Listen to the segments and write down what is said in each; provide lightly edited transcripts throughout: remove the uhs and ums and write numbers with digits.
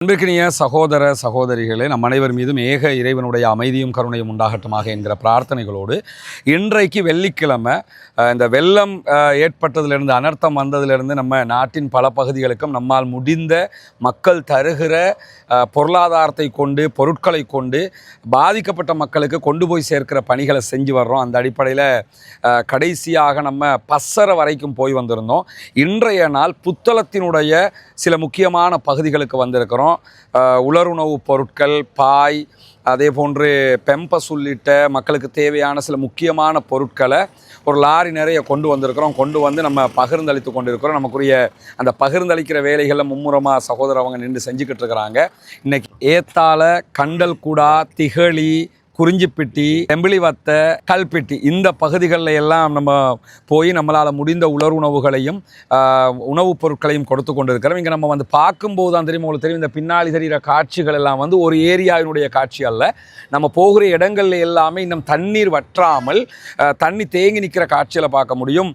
அன்பிற்கினிய சகோதர சகோதரிகளே, நம் அனைவர் மீதும் ஏக இறைவனுடைய அமைதியும் கருணையும் உண்டாகட்டுமாக என்கிற பிரார்த்தனைகளோடு இன்றைக்கு வெள்ளிக்கிழமை இந்த வெள்ளம் ஏற்பட்டதிலிருந்து, அனர்த்தம் வந்ததிலிருந்து நம்ம நாட்டின் பல பகுதிகளுக்கும் நம்மால் முடிந்த மக்கள் தருகிற பொருளாதாரத்தை கொண்டு, பொருட்களை கொண்டு பாதிக்கப்பட்ட மக்களுக்கு கொண்டு போய் சேர்க்கிற பணிகளை செஞ்சு வர்றோம். அந்த அடிப்படையில் கடைசியாக நம்ம பசறை வரைக்கும் போய் வந்திருந்தோம். இன்றைய நாள் புத்தளத்தினுடைய சில முக்கியமான பகுதிகளுக்கு வந்திருக்கிறோம். உலருணவு பொருட்கள், பாய், அதே போன்று பெம்பஸ் உள்ளிட்ட மக்களுக்கு தேவையான சில முக்கியமான பொருட்களை ஒரு லாரி நிறைய கொண்டு வந்திருக்கிறோம். கொண்டு வந்து நம்ம பகிர்ந்தளித்து கொண்டிருக்கிறோம். நமக்குரிய அந்த பகிர்ந்தளிக்கிற வேலைகளில் மும்முரமாக சகோதரர் அவங்க நின்று செஞ்சுக்கிட்டு இருக்கிறாங்க. இன்றைக்கி ஏத்தால, கண்டல்குடா, திகழி, குறிஞ்சிப்பிட்டி, செம்பிலிவத்த, கல்பிட்டி இந்த பகுதிகளில் எல்லாம் நம்ம போய் நம்மளால் முடிந்த உணவுகளையும் உணவுப் பொருட்களையும் கொடுத்து கொண்டு இருக்கிறோம். இங்கே நம்ம வந்து பார்க்கும்போது தான் தெரியும், உங்களுக்கு தெரியும், இந்த பின்னாடி தெரிகிற காட்சிகள் எல்லாம் வந்து ஒரு ஏரியாவினுடைய காட்சி அல்ல. நம்ம போகிற இடங்கள்ல எல்லாமே இன்னும் தண்ணீர் வற்றாமல் தண்ணி தேங்கி நிற்கிற காட்சியில் பார்க்க முடியும்.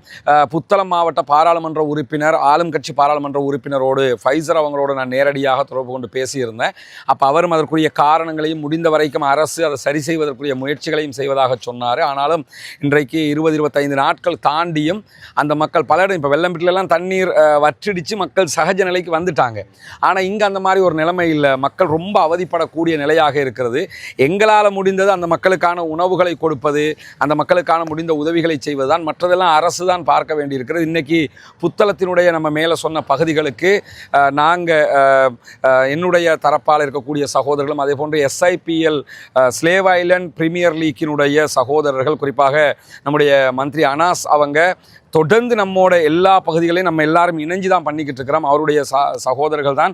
புத்தளம் மாவட்ட பாராளுமன்ற உறுப்பினர், ஆளும் கட்சி பாராளுமன்ற உறுப்பினரோடு ஃபைசர் அவங்களோடு நான் நேரடியாக தொடர்பு கொண்டு பேசியிருந்தேன். அப்போ அவரும் அதற்குரிய காரணங்களையும் முடிந்த வரைக்கும் அரசு அதை சரி செய்வதற்குரிய முயற்சிகளையும் செய்வதாக சொன்னார். ஆனாலும் இன்றைக்கு 20-25 நாட்கள் தாண்டியும் அந்த மக்கள் பலரும் இப்போ வெள்ளம்பிட்டிலெல்லாம் தண்ணீர் வற்றிடித்து மக்கள் சகஜ நிலைக்கு வந்துட்டாங்க. ஆனால் இங்கே அந்த மாதிரி ஒரு நிலைமை இல்லை. மக்கள் ரொம்ப அவதிப்படக்கூடிய நிலையாக இருக்கிறது. எங்களால் முடிந்தது அந்த மக்களுக்கான உணவுகளை கொடுப்பது, அந்த மக்களுக்கான முடிந்த உதவிகளை செய்வது தான். மற்றதெல்லாம் அரசு தான் பார்க்க வேண்டியிருக்கிறது. இன்றைக்கி புத்தளத்தினுடைய நம்ம மேலே சொன்ன பகுதிகளுக்கு நாங்கள் என்னுடைய தரப்பால் இருக்கக்கூடிய சகோதரர்களும், அதே போன்று SIPL ஸ்லேவ் ஐலண்ட் பிரீமியர் லீக்கினுடைய சகோதரர்கள், குறிப்பாக நம்முடைய மந்திரி அனாஸ் அவங்க தொடர்ந்து நம்மோட எல்லா பகுதிகளையும் நம்ம எல்லாரும் இணைஞ்சு தான் பண்ணிக்கிட்டு இருக்கிறோம். அவருடைய சகோதரர்கள் தான்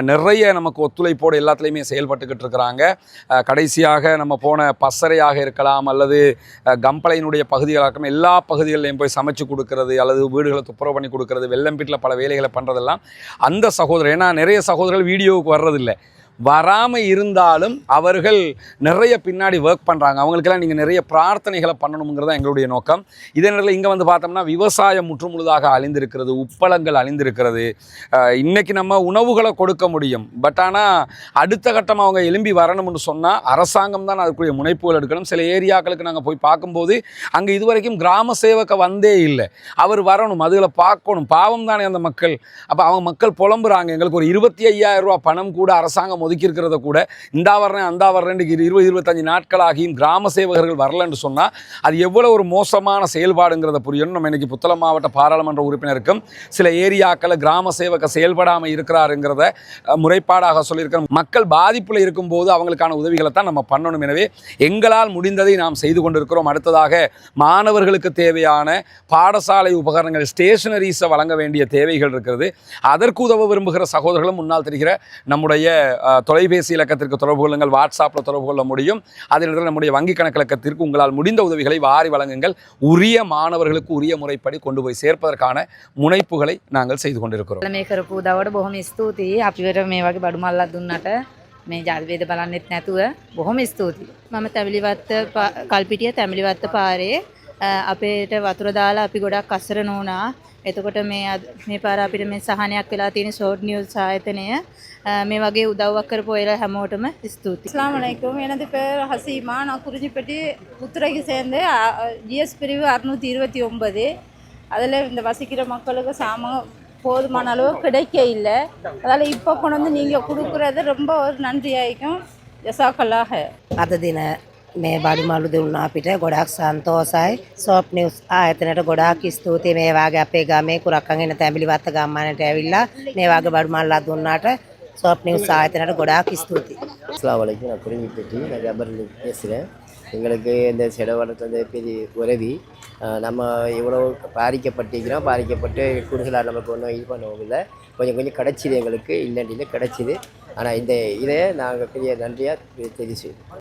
நிறைய நமக்கு ஒத்துழைப்போடு எல்லாத்துலேயுமே செயல்பட்டுக்கிட்டு இருக்கிறாங்க. கடைசியாக நம்ம போன பசறையாக இருக்கலாம் அல்லது கம்பளையினுடைய பகுதிகளாக இருக்கலாம், எல்லா பகுதிகளிலையும் போய் சமைச்சு கொடுக்கறது அல்லது வீடுகளை துப்புரவு பண்ணி கொடுக்கறது, வெள்ளம்பீட்டில் பல வேலைகளை பண்ணுறதெல்லாம் அந்த சகோதரர். ஏன்னா நிறைய சகோதரர்கள் வீடியோவுக்கு வர்றதில்லை, வராமல் இருந்தாலும் அவர்கள் நிறைய பின்னாடி ஒர்க் பண்ணுறாங்க. அவங்களுக்கெல்லாம் நீங்கள் நிறைய பிரார்த்தனைகளை பண்ணணுங்கிறது தான் எங்களுடைய நோக்கம். இதே நேரத்தில் இங்கே வந்து பார்த்தோம்னா விவசாயம் முற்றுமுழுதாக அழிந்திருக்கிறது, உப்பளங்கள் அழிந்திருக்கிறது. இன்றைக்கி நம்ம உணவுகளை கொடுக்க முடியும், பட் ஆனால் அடுத்த கட்டமாக அவங்க எழும்பி வரணும்னு சொன்னால் அரசாங்கம் தான் அதுக்குரிய முனைப்புகள் எடுக்கணும். சில ஏரியாக்களுக்கு நாங்கள் போய் பார்க்கும்போது அங்கே இதுவரைக்கும் கிராம சேவக வந்தே இல்லை. அவர் வரணும், அதுகளை பார்க்கணும். பாவம் தானே அந்த மக்கள். அப்போ அவங்க மக்கள் புலம்புறாங்க, எங்களுக்கு ஒரு 25,000 ரூபா பணம் கூட அரசாங்கம் ஒதுக்கி இருக்கிறத கூட இந்தா வர்றேன் அந்தா வர்றேன் 20-25 நாட்களாகியும் கிராம சேவகர்கள் வரலன்னு சொன்னால் அது எவ்வளோ ஒரு மோசமான செயல்பாடுங்கிறத புரியணும். நம்ம இன்றைக்கி புத்தளம் மாவட்ட பாராளுமன்ற உறுப்பினருக்கும் சில ஏரியாக்களில் கிராம சேவக செயல்படாமல் இருக்கிறாருங்கிறத முறைப்பாடாக சொல்லியிருக்கிறோம். மக்கள் பாதிப்பில் இருக்கும்போது அவங்களுக்கான உதவிகளை தான் நம்ம பண்ணணும். எனவே எங்களால் முடிந்ததை நாம் செய்து கொண்டிருக்கிறோம். அடுத்ததாக மாணவர்களுக்கு தேவையான பாடசாலை உபகரணங்கள், ஸ்டேஷனரிஸை வழங்க வேண்டிய தேவைகள் இருக்கிறது. அதற்கு உதவ விரும்புகிற சகோதரர்களும் முன்னால் தெரிகிற நம்முடைய தொலைபேசி இலக்கத்திற்கு தொடர்பு கொள்ளுங்கள், வாட்ஸ்அப்பில் தொடர்பு கொள்ள முடியும். அதில் நம்முடைய வங்கி கணக்கிலக்கத்திற்கு உங்களால் முடிந்த உதவிகளை வாரி வழங்குங்கள். உரிய மாணவர்களுக்கு உரிய முறைப்படி கொண்டு போய் சேர்ப்பதற்கான முனைப்புகளை நாங்கள் செய்து கொண்டிருக்கிறோம். මේ කරපු උදවට බොහොම ස්තුතියි. අපිට මේ වගේ බඩු මල්ලක් දුන්නට, මේ ජාතිවේද බලන්නෙත් නැතුව බොහොම ස්තුතියි. මම තැඹිලිවත්ත කල්පිටිය තැඹිලිවත්ත පාරේ අපේට වතුර දාලා අපි ගොඩක් අසරණ වුණා. එතකොට මේ පාර අපිට මේ සහනයක් වෙලා තියෙන ෂෝට් නිවුස් ආයතනය මේ වගේ උදව්වක් කරපු ඔයලා හැමෝටම ස්තුතියි. அஸ்ஸலாமு அலைக்கும். எனது பேர் ஹசீமா. நான் குறிஞ்சிப்பட்டி புத்துறைக்கு சேர்ந்து GS பிரிவு 629. அதில் இந்த வசிக்கிற மக்களுக்கு போதுமான அளவு கிடைக்க இல்லை. அதால் இப்போ கொண்டு வந்து நீங்கள் கொடுக்குறது ரொம்ப ஒரு நன்றியாയിരിக்கும். ஜஸாக்கல்லாஹ். අද දින මේ බඩු මලු දුන්නා අපිට ගොඩක් සන්තෝසයි. සොප් නිවුස් ආයතනයට ගොඩාක් ස්තුතියි. මේ වාගේ අපේ ගමේ කුරක්කන් එන තැඹිලිවත්ත ගම්මානට ඇවිල්ලා මේ වාගේ බඩු මල්ලක් දුන්නාට சோப் நியூஸ் ஆயத்தினோட கொடாக்கி ஸ்தூதி. அஸ்ஸலாமு அலைக்கும். நான் குறிஞ்சிப்பட்டி, நான் ஜபர்ல பேசுகிறேன். எங்களுக்கு இந்த செலவளர்த்தது பெரிய உதவி. நம்ம இவ்வளோ பாதிக்கப்பட்டு கூடுதலாக நமக்கு ஒன்றும் இது பண்ணவும் இல்லை. கொஞ்சம் கிடச்சிது, எங்களுக்கு இல்லைன்னு கிடச்சிது. ஆனால் இதை நாங்கள் பெரிய நன்றியாக தெரிவிச்சு